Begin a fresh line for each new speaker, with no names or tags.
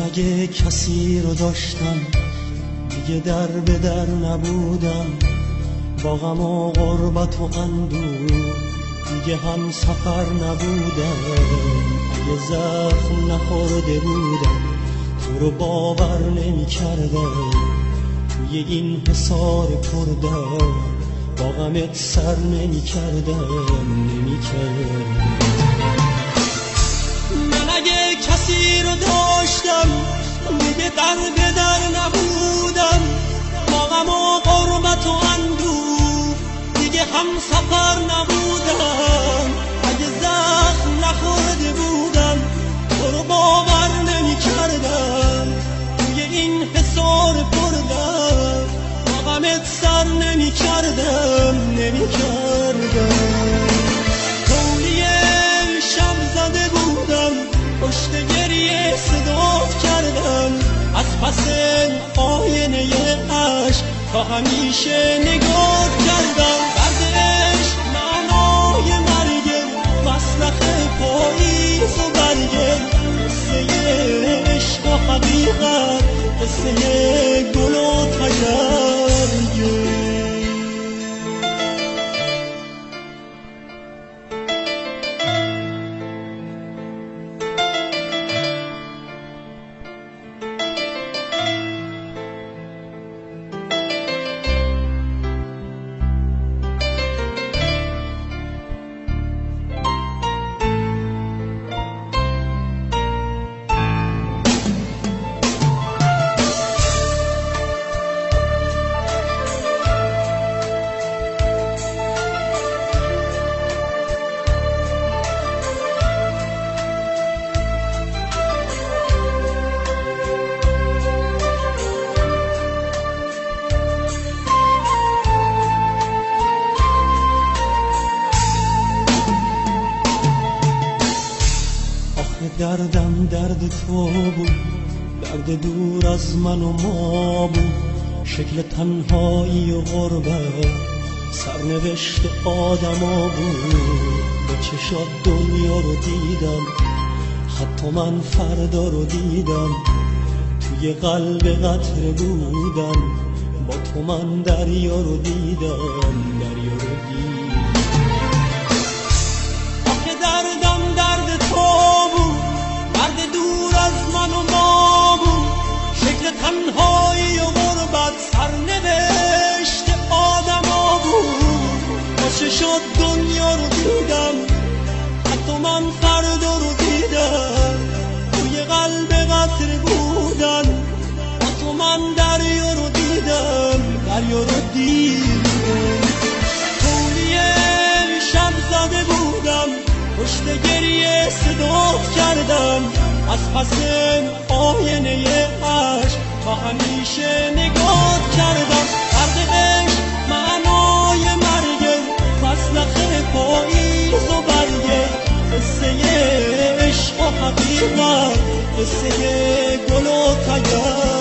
اگه کسی رو داشتم دیگه در به در نبودم، با غم و غربت و اندوه دیگه هم سفر نبودم. اگه زخم نخورده بودم تو رو باور نمی کردم، توی این حصار پردم با غمت سر نمی کردم. من اگه کسی رو داشتم دیگه در به در نبودم، با غم و غربت و اندوه دیگه هم سفر نبودم. اگه زخم نخورده بودم تو رو باور نمی کردم، توی این حصار پردم با غمت سر نمی کردم. تولی شب زده بودم پشت گریه صدات کردم، از پس آینه عشق تا همیشه نگات کردم. درد عشق معنای مرگه، مسلخ پاییز و برگه، قصه عشق و حقیقت، قصه گل و تگرگه. دردم درد تو بود، درد دور از من و ما بود، شکل تنهایی و غربت سرنوشت آدما بود. با چشات دنیا رو دیدم، حتی من فردا رو دیدم، توی قلب قطره بودم، با تو من دریا رو دیدم. آخه دردم درد تو بود، درد دور از من و ما بود، شکل تنهایی و غربت سرنوشت آدما بود. با چشات دنیا رو دیدم، حتی من فردا رو دیدم، توی قلب قطره بودن، با تو من دریا رو دیدم. تولی شب زده بودم پشت گریه صدات کردم، از پس آینه عشق تا همیشه نگات کردم. درد عشق معنای مرگه، مسلخ پاییز و برگه، قصه عشق و حقیقت، قصه گل و تگرگه.